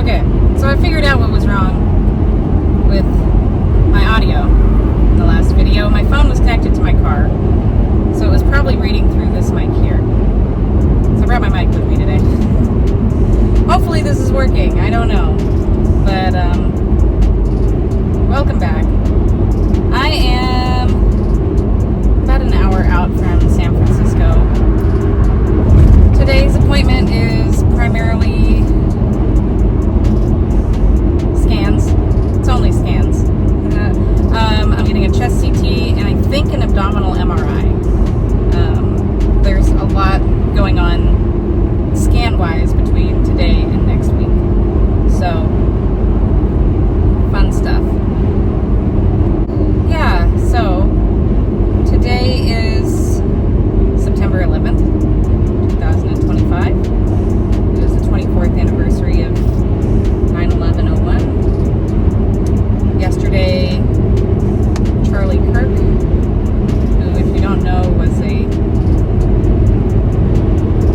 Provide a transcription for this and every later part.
Okay, so I figured out what was wrong with my audio in the last video. My phone was connected to my car, so it was probably reading through this mic here. So I brought my mic with me today. Hopefully this is working, I don't know. But, welcome back. I am about an hour out from San Francisco. Today's appointment is primarily scans. It's only scans. I'm getting a chest CT and I think an abdominal MRI. There's a lot going on scan-wise between today and next week. So, fun stuff. Yeah, so today is September 11th, 2025. It was the 24th anniversary of 9/11/01. Yesterday, Charlie Kirk, who, if you don't know, was a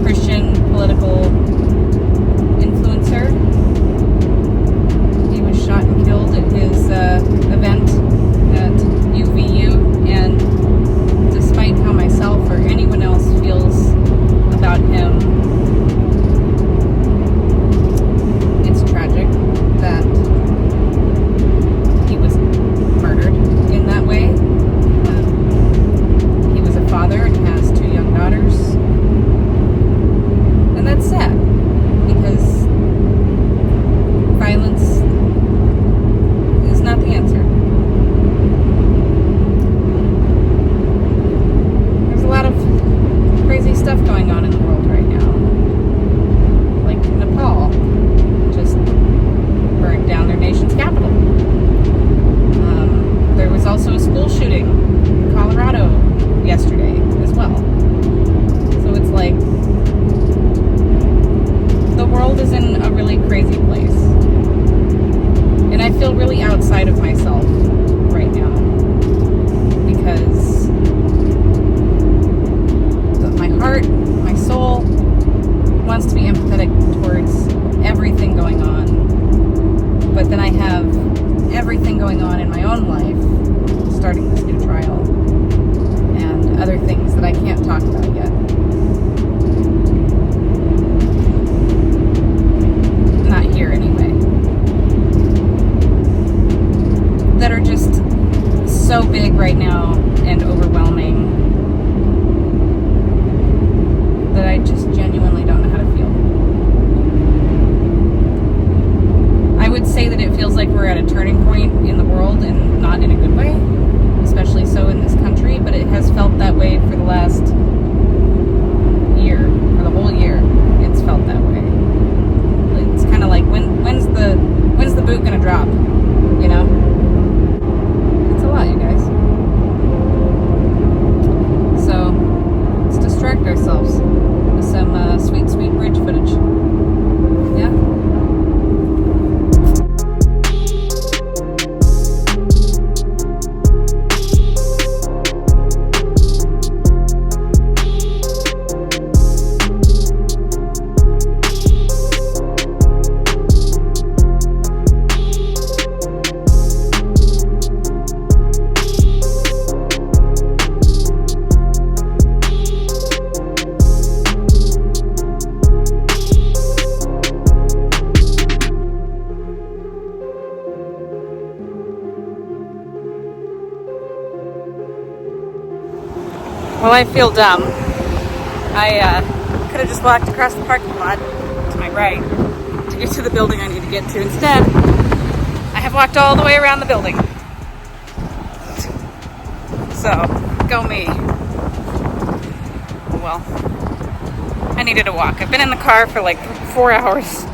Christian political influencer. He was shot and killed at his event at UVU, and despite how myself or anyone else feels about him, it's tragic that he was murdered in that way. He was a father and has 2 young daughters, and that's sad because violence is not the answer. There's a lot of crazy stuff going on in the world right now. Like Nepal just burned down their nation's capital. There was also a school shooting in Colorado yesterday as well. So it's like the world is in a really crazy place. And I feel really outside of myself right now because my heart, my soul wants to be empathetic towards everything going on. But then I have everything going on in my own life, starting this new trial, and other things that I can't talk about yet. Not here anyway. That are just so big right now and overwhelming that I just genuinely don't know how to feel. I would say that it feels like we're at a turning point in the world, and not in a good way, especially so in this country, but it has felt that way for the last year, for the whole year. It's felt that way. It's kind of like, when's the boot gonna drop, you know? It's a lot, you guys. So, let's distract ourselves with some sweet, sweet bridge footage. Yeah? Well, I feel dumb. I could have just walked across the parking lot to my right to get to the building I need to get to. Instead, I have walked all the way around the building. So, go me. Well, I needed to walk. I've been in the car for like 4 hours.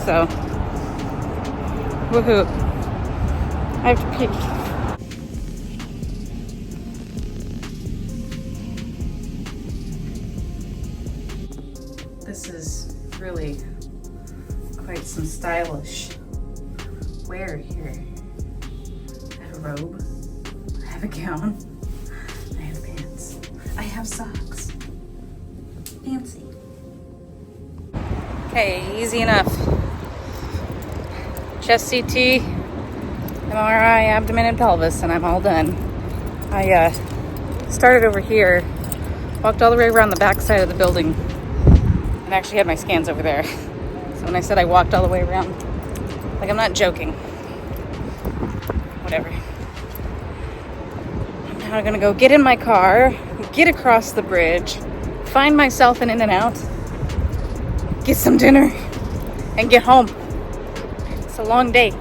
So, woohoo. I have to pee. This is really quite some stylish wear here. I have a robe, I have a gown, I have pants, I have socks. Fancy. Okay, easy enough. Chest CT, MRI, abdomen, and pelvis, and I'm all done. I started over here, walked all the way around the back side of the building, and actually had my scans over there. So when I said I walked all the way around, like, I'm not joking. Whatever. I'm now gonna go get in my car, get across the bridge, find myself an In-N-Out, get some dinner, and get home. It's a long day.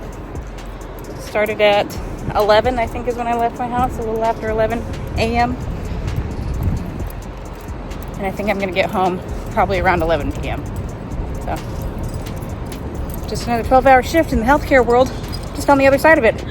Started at 11, I think is when I left my house, a little after 11 a.m. And I think I'm going to get home probably around 11 p.m. So, just another 12-hour shift in the healthcare world, just on the other side of it.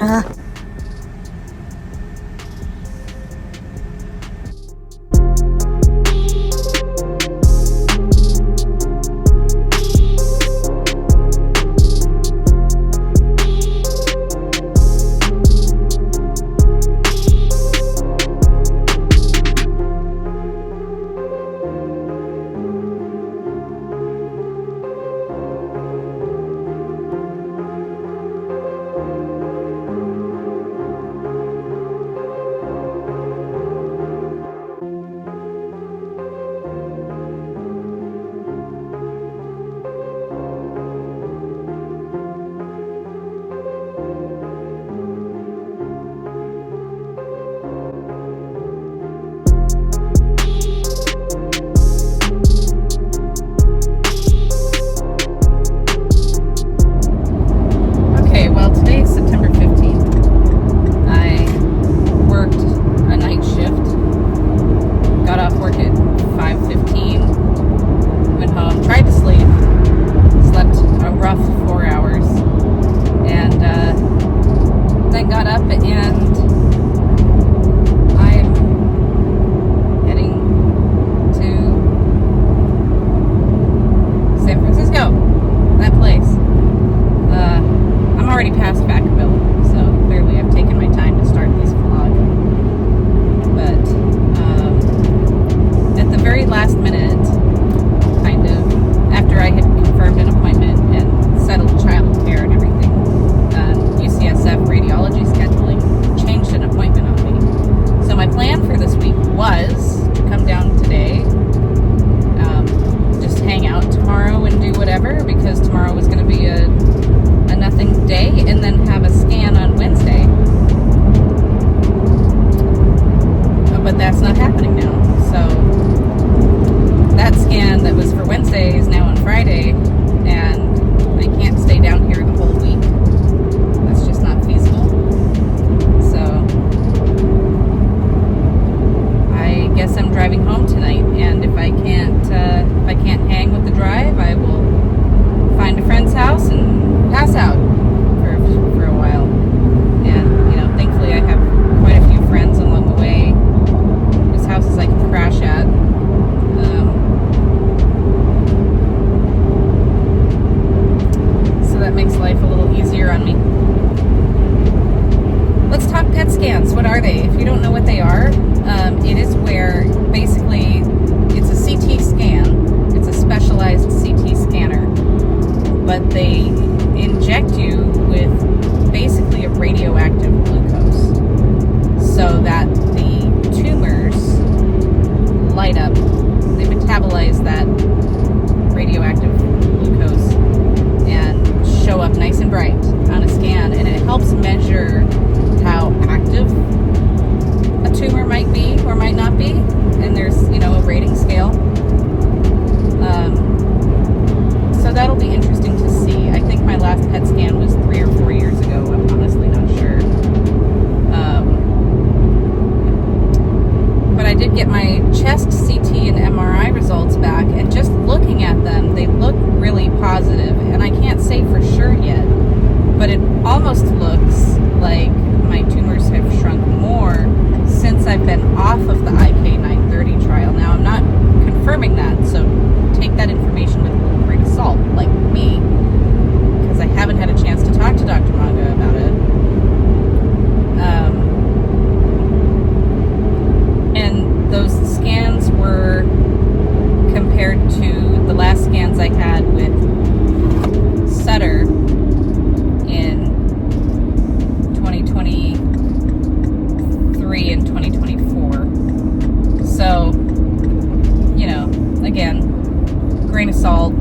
salt,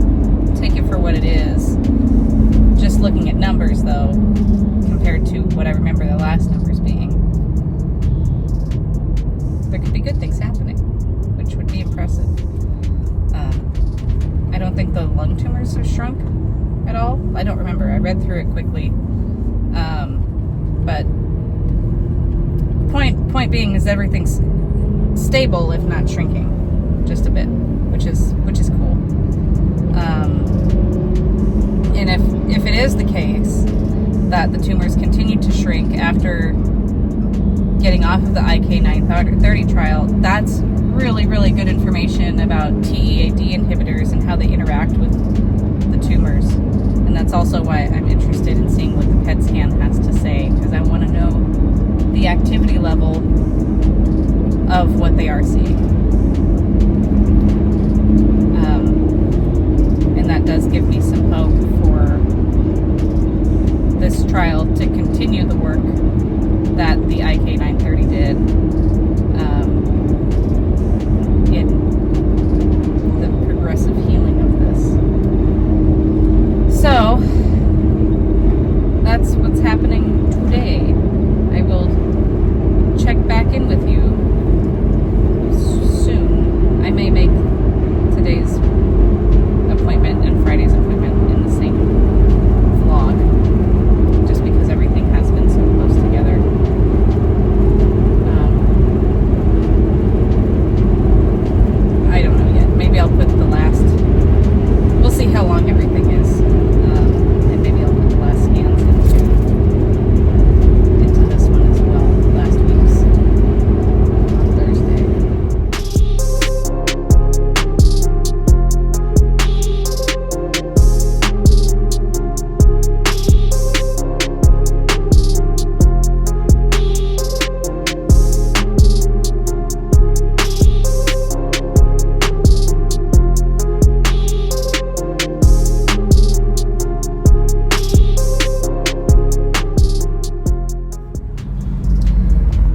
take it for what it is. Just looking at numbers, though, compared to what I remember the last numbers being, there could be good things happening, which would be impressive. I don't think the lung tumors have shrunk at all. I don't remember. I read through it quickly. But point being is everything's stable, if not shrinking, just a bit, which is cool. And if it is the case that the tumors continue to shrink after getting off of the IK930 trial, that's really, really good information about TEAD inhibitors and how they interact with the tumors. And that's also why I'm interested in seeing what the PET scan has to say, because I want to know the activity level of what they are seeing. And that does give me some hope for this trial to continue the work that the IK930 did in the progressive healing of this. So, that's what's happening today. I will check back in with you soon. I may make today's appointment and Friday's appointment in the same vlog, just because everything has been so close together. I don't know yet. Maybe I'll put the last, we'll see how long everything is, and maybe I'll put the last scans into this one as well, last week's, on Thursday.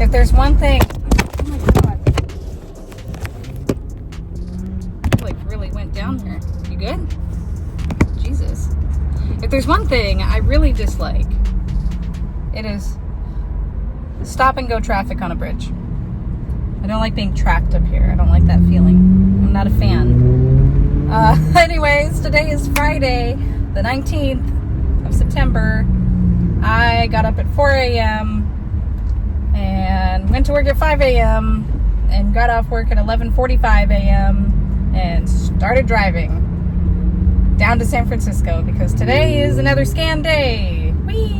If there's one thing, oh my god, like really went down there. You good? Jesus. If there's one thing I really dislike, it is stop and go traffic on a bridge. I don't like being trapped up here. I don't like that feeling. I'm not a fan. Anyways, today is Friday, the 19th of September. I got up at 4 a.m. and went to work at 5 a.m. and got off work at 11:45 a.m. and started driving down to San Francisco because today is another scan day. Whee!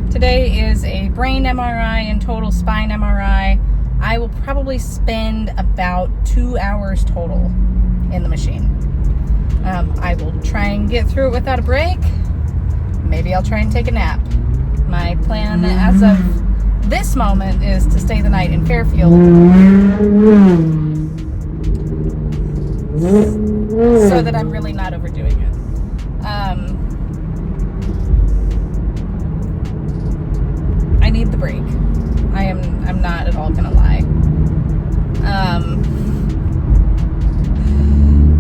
Today is a brain MRI and total spine MRI. I will probably spend about 2 hours total in the machine. I will try and get through it without a break. Maybe I'll try and take a nap. My plan as of this moment is to stay the night in Fairfield so that I'm really not overdoing it. I need the break. I'm not at all gonna lie.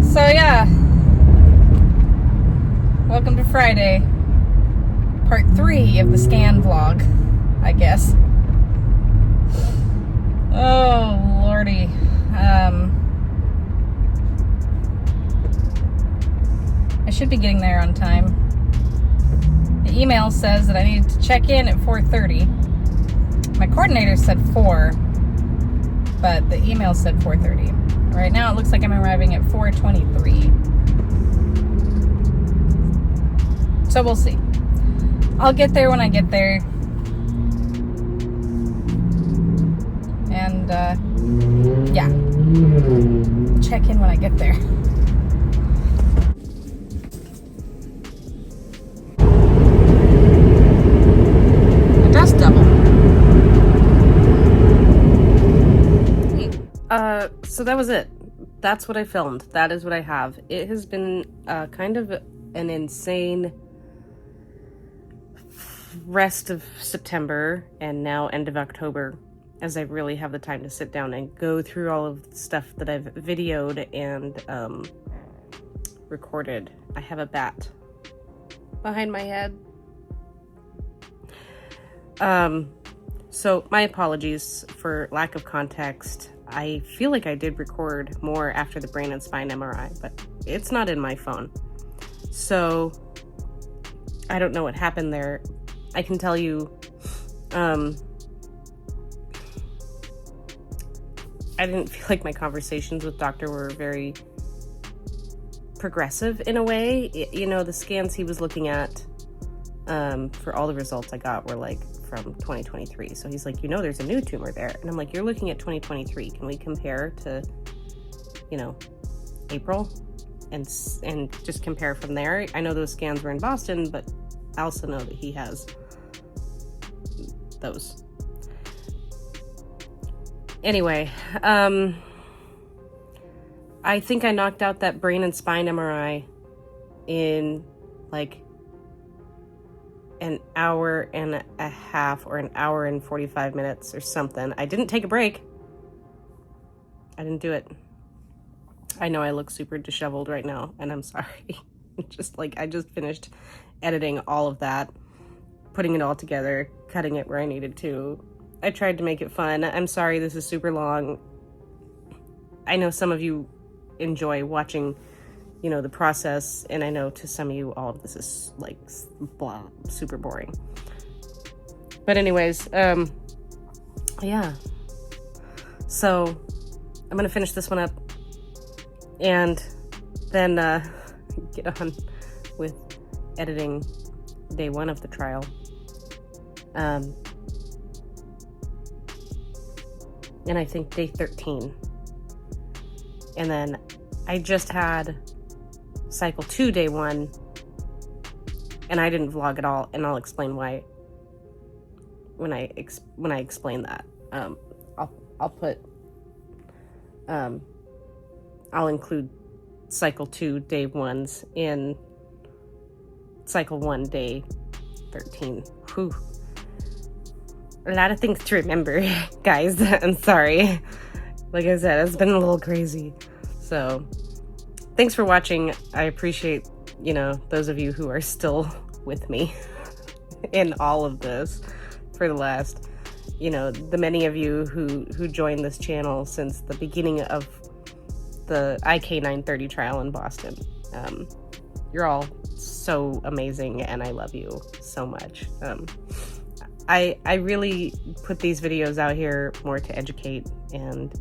So yeah, welcome to Friday, part 3 of the scan vlog, I guess. Oh lordy. I should be getting there on time. The email says that I needed to check in at 4:30. My coordinator said 4, but the email said 4:30. Right now it looks like I'm arriving at 4:23. So we'll see. I'll get there when I get there. And yeah, check in when I get there. Address double. So that was it. That's what I filmed. That is what I have. It has been kind of an insane rest of September and now end of October, as I really have the time to sit down and go through all of the stuff that I've videoed and recorded. I have a bat behind my head. So my apologies for lack of context. I feel like I did record more after the brain and spine MRI, but it's not in my phone. So I don't know what happened there. I can tell you, I didn't feel like my conversations with doctor were very progressive in a way. The scans he was looking at for all the results I got were like from 2023. So he's like, there's a new tumor there. And I'm like, you're looking at 2023. Can we compare to, April and just compare from there? I know those scans were in Boston, but I also know that he has those. Anyway, I think I knocked out that brain and spine MRI in like an hour and a half or an hour and 45 minutes or something. I didn't take a break. I didn't do it. I know I look super disheveled right now, and I'm sorry. I just finished editing all of that, putting it all together, cutting it where I needed to. I tried to make it fun. I'm sorry this is super long. I know some of you enjoy watching, the process, and I know to some of you all of this is like blah, super boring. But anyways, yeah. So I'm gonna finish this one up and then get on with editing day 1 of the trial. And I think day 13. And then I just had cycle 2 day 1, and I didn't vlog at all, and I'll explain why when I explain that. I'll include cycle 2 day 1s in cycle 1 day 13. Whew. A lot of things to remember, guys. I'm sorry. Like I said, it's been a little crazy. So thanks for watching. I appreciate, those of you who are still with me in all of this for the last, the many of you who joined this channel since the beginning of the IK930 trial in Boston. You're all so amazing, and I love you so much. I really put these videos out here more to educate and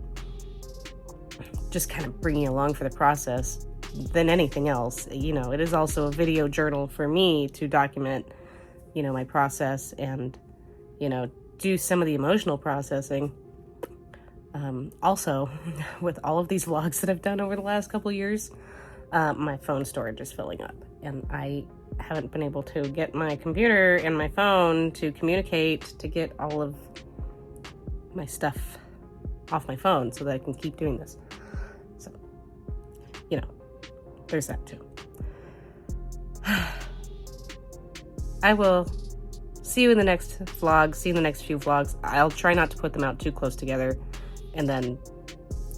just kind of bring you along for the process than anything else. It is also a video journal for me to document, my process and, do some of the emotional processing. Also, with all of these vlogs that I've done over the last couple of years, my phone storage is filling up, and I haven't been able to get my computer and my phone to communicate to get all of my stuff off my phone so that I can keep doing this. So, there's that too. I will see you in the next vlog, see you in the next few vlogs. I'll try not to put them out too close together and then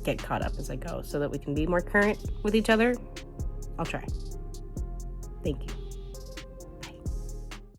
get caught up as I go so that we can be more current with each other. I'll try. Thank you.